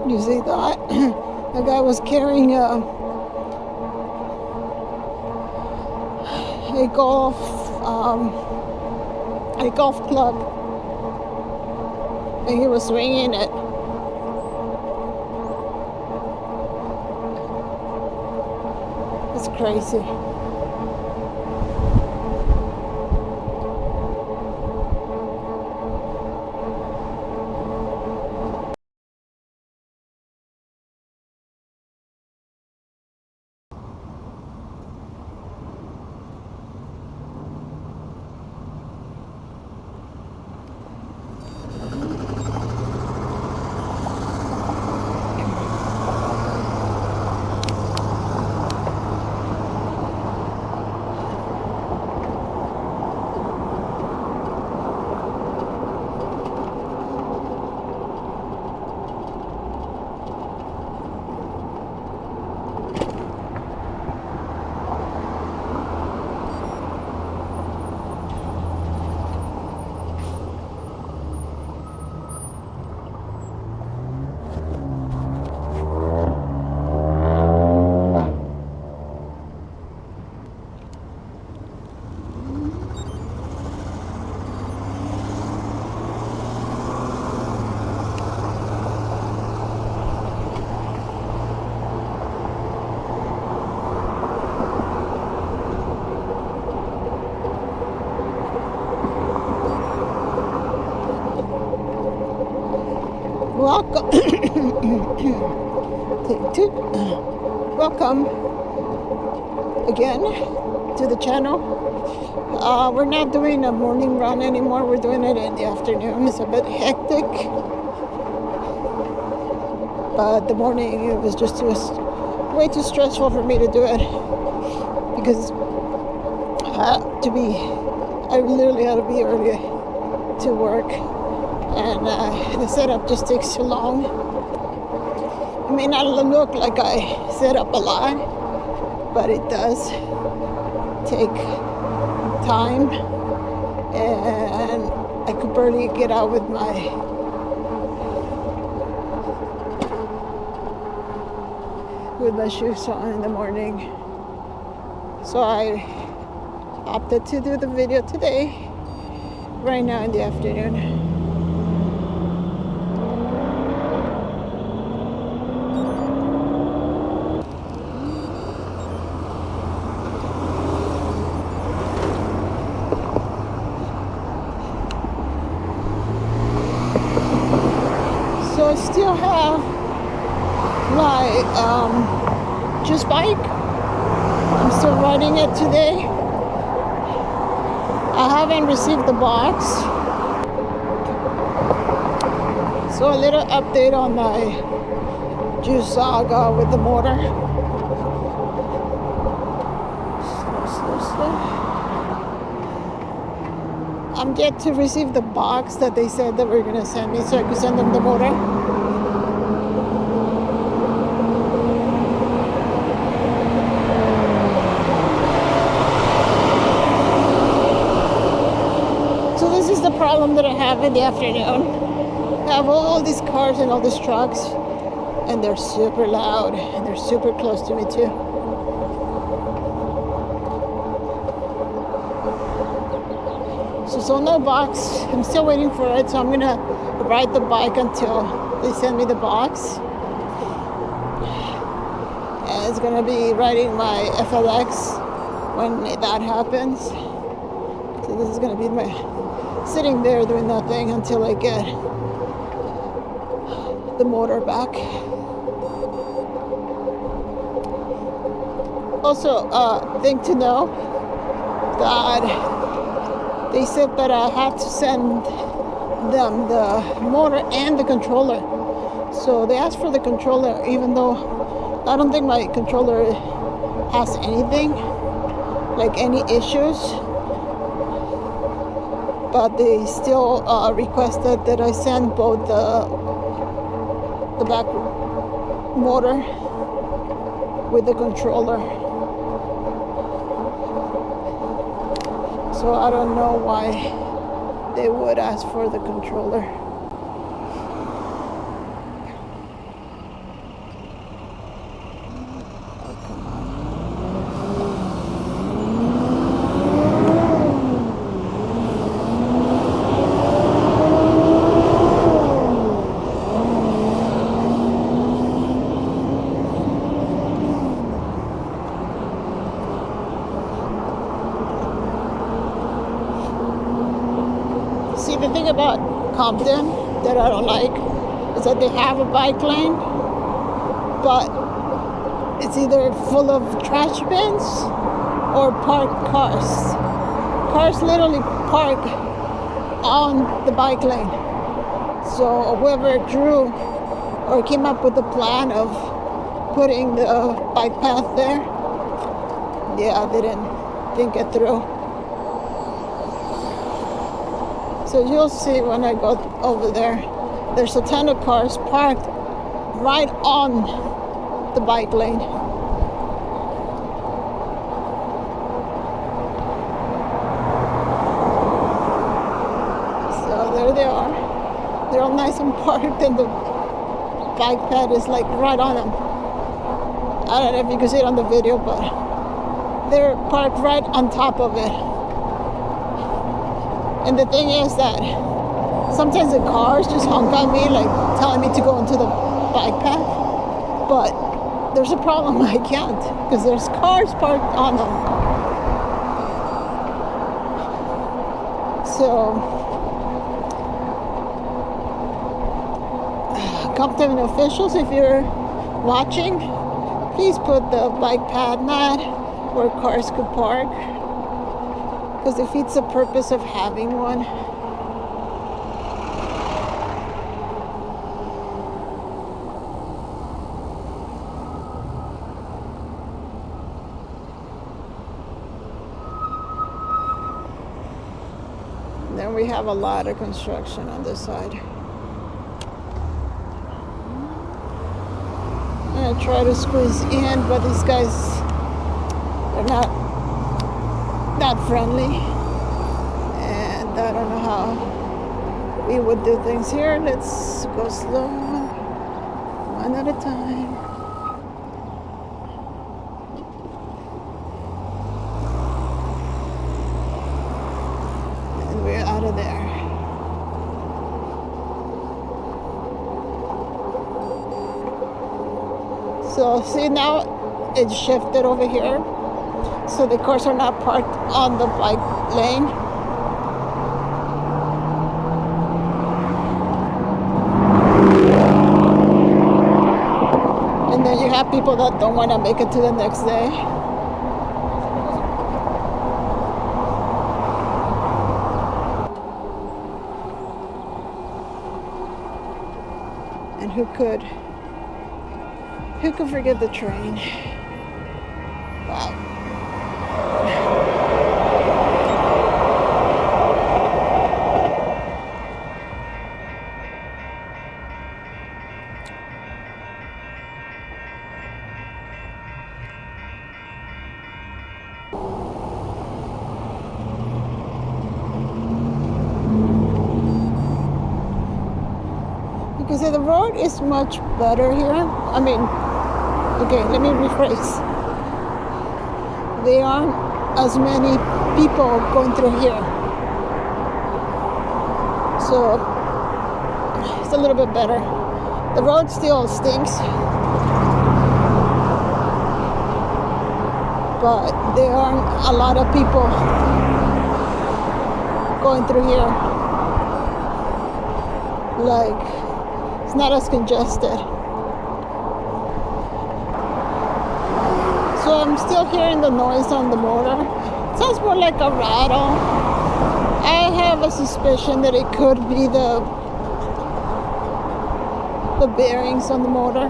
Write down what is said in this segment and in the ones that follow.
You see that? The guy was carrying a golf club, and he was swinging it. It's crazy. Welcome. Welcome again to the channel. We're not doing a morning run anymore. We're doing it in the afternoon. It's a bit hectic, but the morning it was just way too stressful for me to do it because I literally had to be early to work. And the setup just takes too long. It may not look like I set up a lot, but it does take time, and I could barely get out with my shoes on in the morning. So I opted to do the video today, right now in the afternoon. So I still have my Juice bike. I'm still riding it today. I haven't received the box. So a little update on my Juice saga with the motor. Slow. I'm yet to receive the box that they said that were going to send me so I could send them the motor. So this is the problem that I have in the afternoon. I have all these cars and all these trucks, and they're super loud, and they're super close to me too. So no box. I'm still waiting for it, so I'm gonna ride the bike until they send me the box. And it's gonna be riding my FLX when that happens. So this is gonna be my sitting there doing nothing until I get the motor back. Also, thing to know that they said that I have to send them the motor and the controller. So they asked for the controller, even though I don't think my controller has anything, like any issues. But they still requested that I send both the back motor with the controller. So I don't know why they would ask for the controller. See, the thing about Compton that I don't like is that they have a bike lane, but it's either full of trash bins or parked cars. Cars literally park on the bike lane. So whoever drew or came up with the plan of putting the bike path there, yeah, they didn't get through. So you'll see when I go over there, there's a ton of cars parked right on the bike lane. So there they are. They're all nice and parked, and the bike path is like right on them. I don't know if you can see it on the video, but they're parked right on top of it. And the thing is that sometimes the cars just honk at me, like telling me to go into the bike path. But there's a problem, I can't, because there's cars parked on them. So Compton officials, if you're watching, please put the bike path mat where cars could park, because it defeats the purpose of having one. And then we have a lot of construction on this side. I'm gonna try to squeeze in, but these guys, they're not friendly, and I don't know how we would do things here. Let's go slow, one at a time. And we're out of there. So see, now it's shifted over here, so the cars are not parked on the bike lane. And then you have people that don't want to make it to the next day. And who could forget the train? Wow. Because the road is much better here. I mean, okay, let me rephrase. There aren't as many people going through here. So it's a little bit better. The road still stinks, but there aren't a lot of people going through here. Like, it's not as congested. So I'm still hearing the noise on the motor. It sounds more like a rattle. I have a suspicion that it could be the bearings on the motor.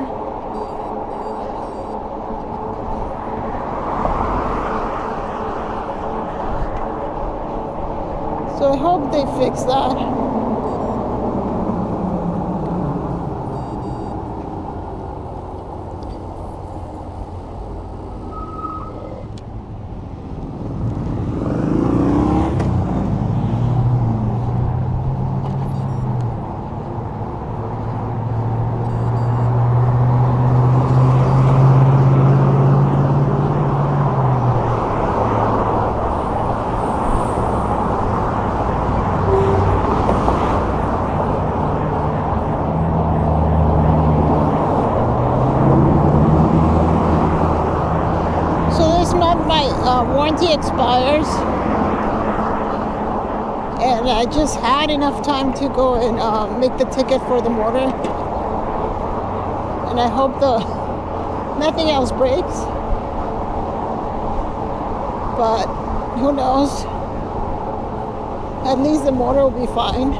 So I hope they fix that. My warranty expires, and And I just had enough time to go and make the ticket for the motor. And I hope nothing else breaks. But who knows? At least the motor will be fine.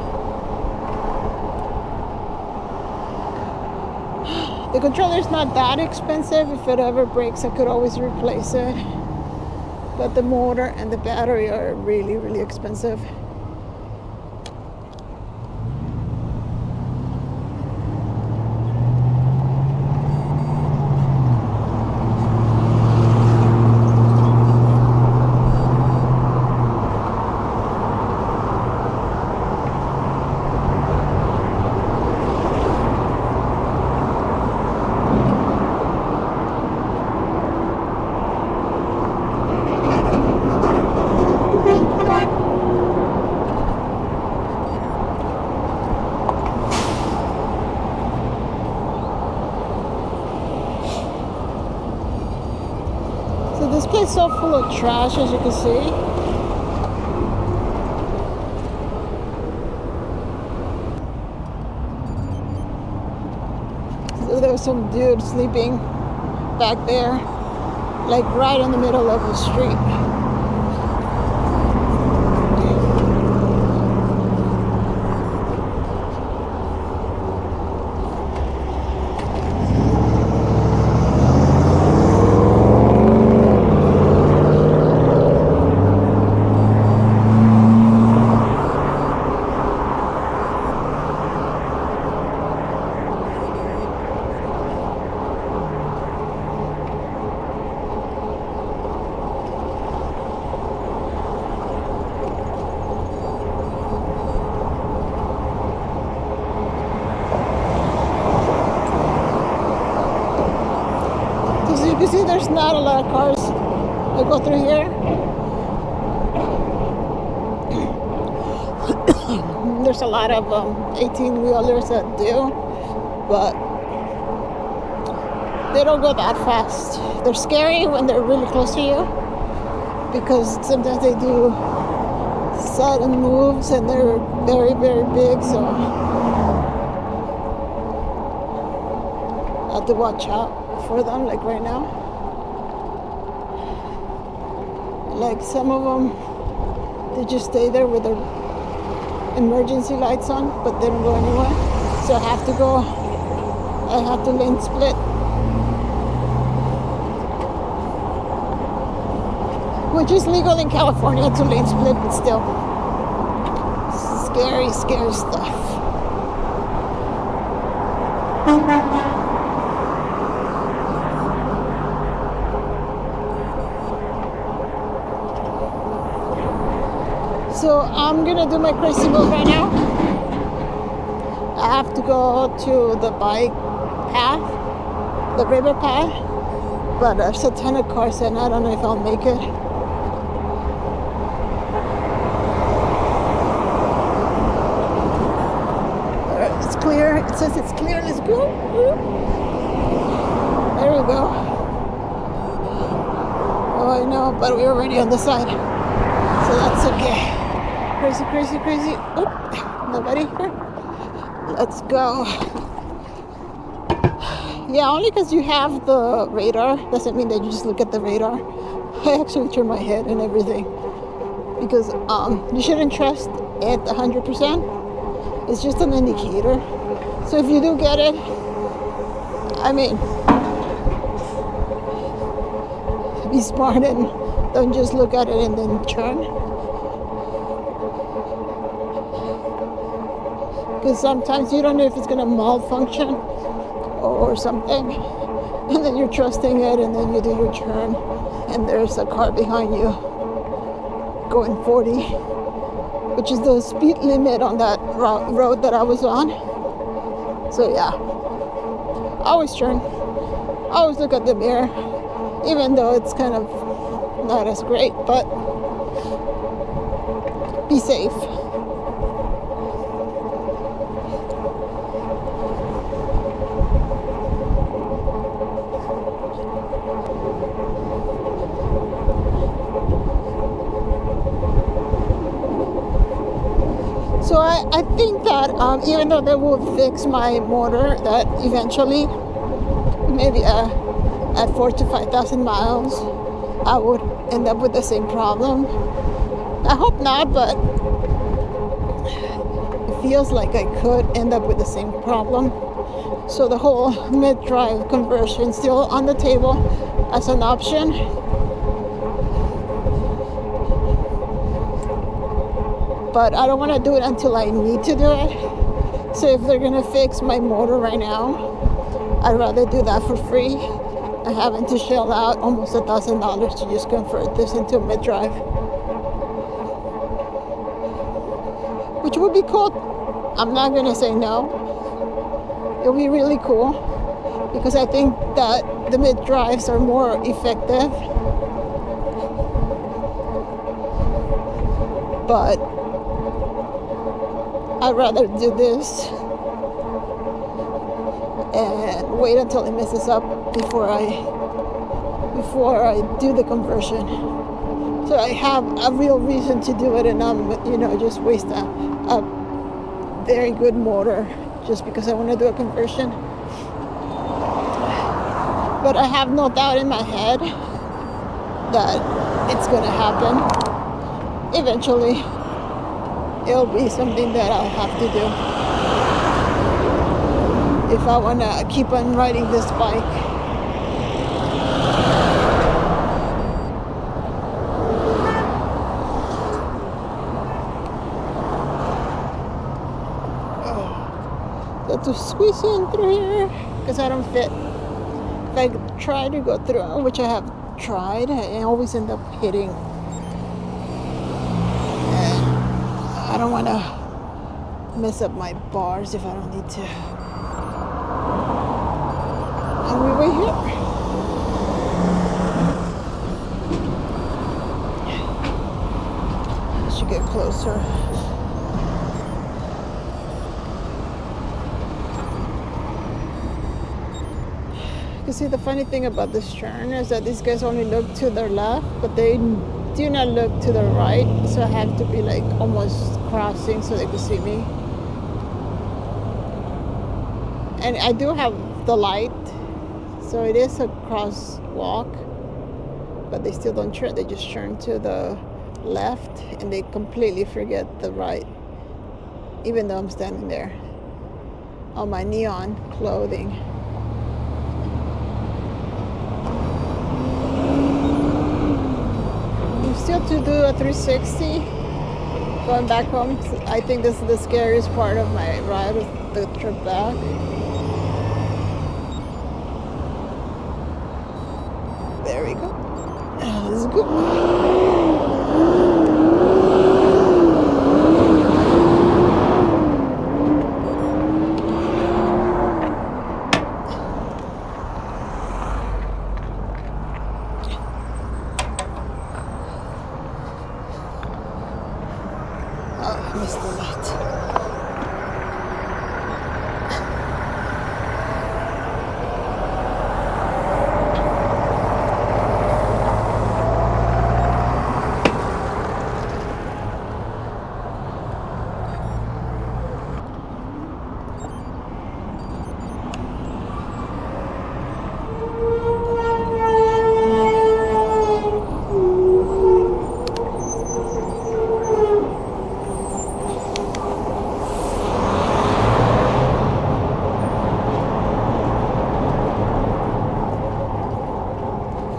The controller's not that expensive. If it ever breaks, I could always replace it. But the motor and the battery are really, really expensive. So this place is so full of trash, as you can see. So there was some dude sleeping back there, like right in the middle of the street. You see, there's not a lot of cars that go through here. There's a lot of 18-wheelers that do, but they don't go that fast. They're scary when they're really close to you because sometimes they do sudden moves and they're very, very big, so I have to watch out for them, like right now. Like some of them, they just stay there with their emergency lights on, but they don't go anywhere. So I have to lane split. Which is legal in California to lane split, but still. Scary, scary stuff. So I'm gonna do my crazy move right now. I have to go to the bike path, the river path, but there's a ton of cars and I don't know if I'll make it. Alright, it's clear. It says it's clear. Let's go. There we go. Oh, I know, but we're already on the side, so that's okay. Crazy, crazy, crazy. Oop, nobody here. Let's go. Yeah, only because you have the radar doesn't mean that you just look at the radar. I actually turn my head and everything because you shouldn't trust it 100%. It's just an indicator. So if you do get it, I mean, be smart and don't just look at it and then turn. Because sometimes you don't know if it's going to malfunction or something, and then you're trusting it, and then you do your turn, and there's a car behind you going 40, which is the speed limit on that road that I was on. So yeah, always turn, always look at the mirror, even though it's kind of not as great, but be safe. I think that even though they will fix my motor, that eventually, maybe at 4 to 5,000 miles, I would end up with the same problem. I hope not, but it feels like I could end up with the same problem. So the whole mid-drive conversion still on the table as an option. But I don't want to do it until I need to do it. So if they're gonna fix my motor right now, I'd rather do that for free than having to shell out almost $1,000 to just convert this into a mid-drive. Which would be cool. I'm not gonna say no. It'll be really cool because I think that the mid-drives are more effective. But I'd rather do this and wait until it messes up before I do the conversion. So I have a real reason to do it, and I'm just waste a very good motor just because I want to do a conversion. But I have no doubt in my head that it's going to happen. Eventually, it'll be something that I'll have to do if I want to keep on riding this bike. To squeeze in through here because I don't fit. If I try to go through, which I have tried, I always end up hitting. And I don't want to mess up my bars if I don't need to. And we wait here. I should get closer. See, the funny thing about this turn is that these guys only look to their left, but they do not look to the right, so I have to be like almost crossing so they can see me. And I do have the light, so it is a crosswalk, but they still don't turn. They just turn to the left and they completely forget the right, even though I'm standing there on my neon clothing. Still to do a 360 going back home. I think this is the scariest part of my ride, the trip back. There we go. Let's go. Missed the light.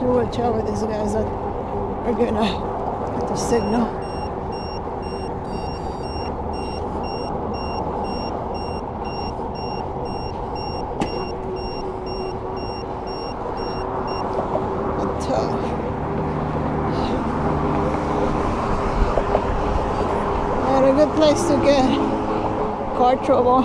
Watch out with these guys that are gonna get the signal. Not a good place to get car trouble.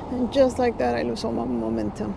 And just like that, I lose all my momentum.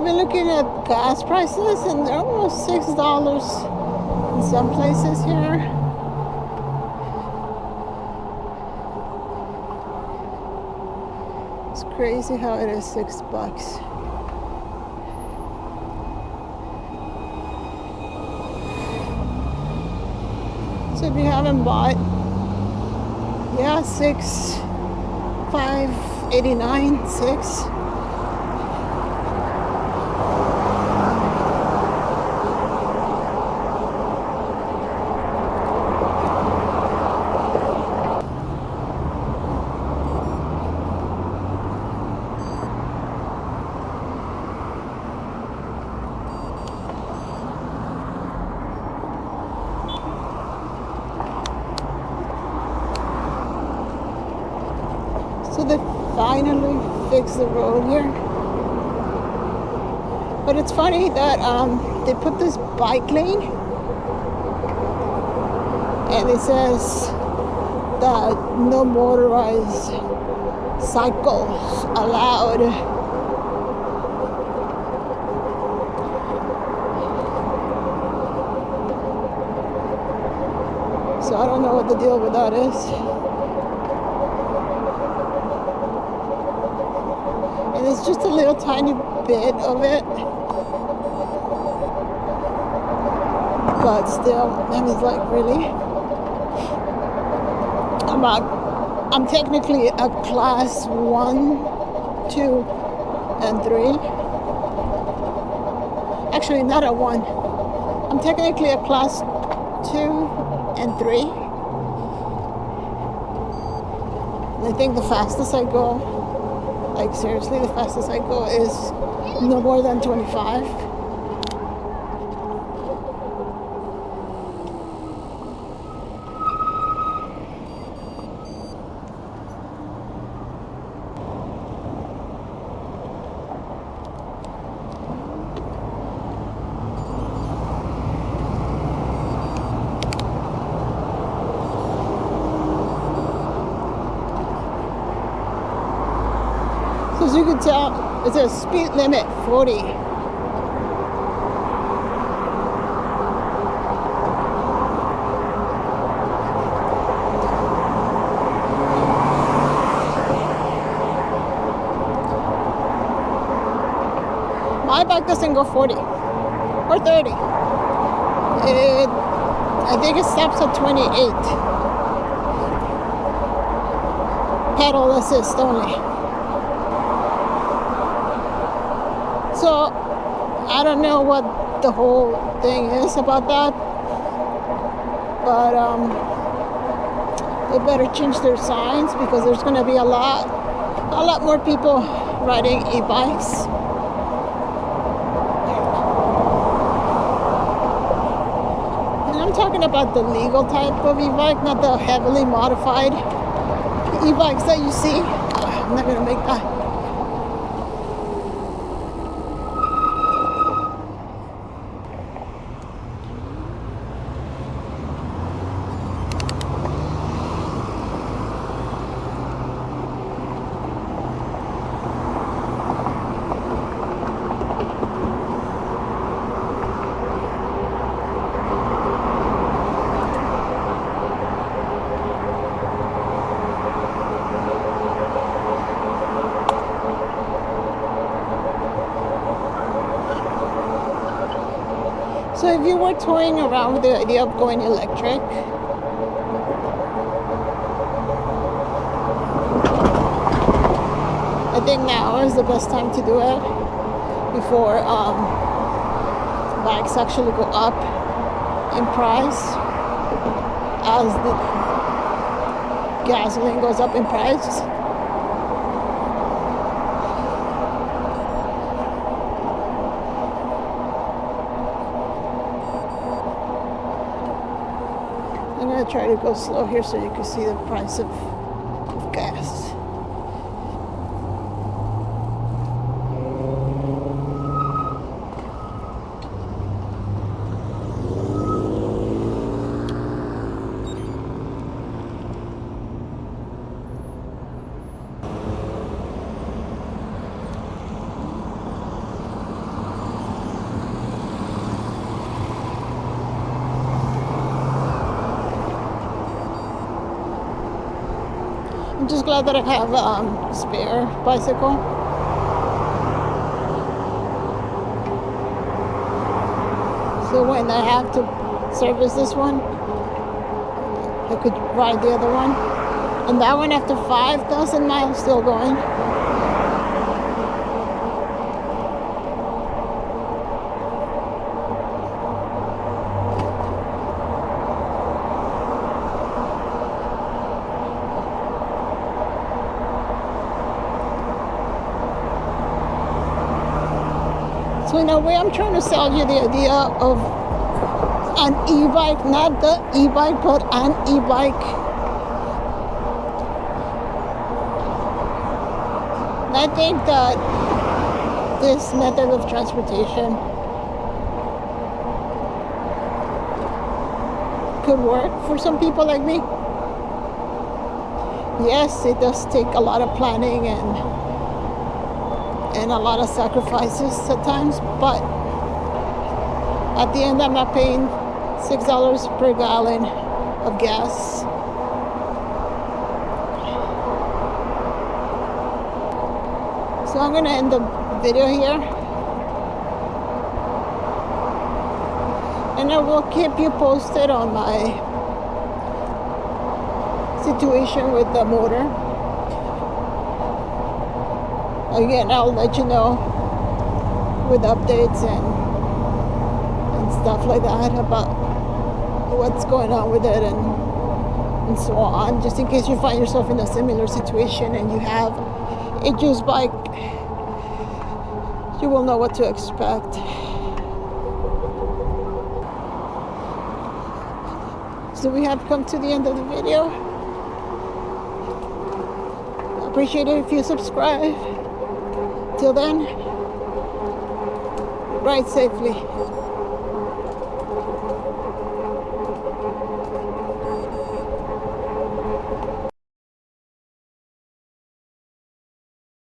been looking at gas prices, and they're almost $6 in some places here. It's crazy how it is $6. So if you haven't bought, yeah, 6, 5.89, 6. So they finally fixed the road here. But it's funny that they put this bike lane, and it says that no motorized cycles allowed. So I don't know what the deal with that is. And it's just a little tiny bit of it. But still, I mean, it's like, really? I'm technically a class 1, 2, and 3. Actually, not a 1. I'm technically a class 2 and 3. And I think the fastest I go, like seriously, the fastest I go is no more than 25. So as you can tell, it's a speed limit 40. My bike doesn't go 40 or 30. I think it stops at 28. Pedal assist only. So I don't know what the whole thing is about that, but they better change their signs, because there's going to be a lot more people riding e-bikes. And I'm talking about the legal type of e-bike, not the heavily modified e-bikes that you see. I'm not going to make that. So if you were toying around with the idea of going electric, I think now is the best time to do it, before bikes actually go up in price as the gasoline goes up in price. I'm going to try to go slow here so you can see the price of gas. I'm just glad that I have spare bicycle. So when I have to service this one, I could ride the other one. And that one, after 5,000 miles, still going. So in a way, I'm trying to sell you the idea of an e-bike, not the e-bike, but an e-bike. And I think that this method of transportation could work for some people like me. Yes, it does take a lot of planning and a lot of sacrifices at times, but at the end I'm not paying $6 per gallon of gas. So I'm gonna end the video here, and I will keep you posted on my situation with the motor. Again, I'll let you know with updates and stuff like that about what's going on with it and so on, just in case you find yourself in a similar situation and you have a juice bike, you will know what to expect. So we have come to the end of the video. I appreciate it if you subscribe. Till then, ride safely.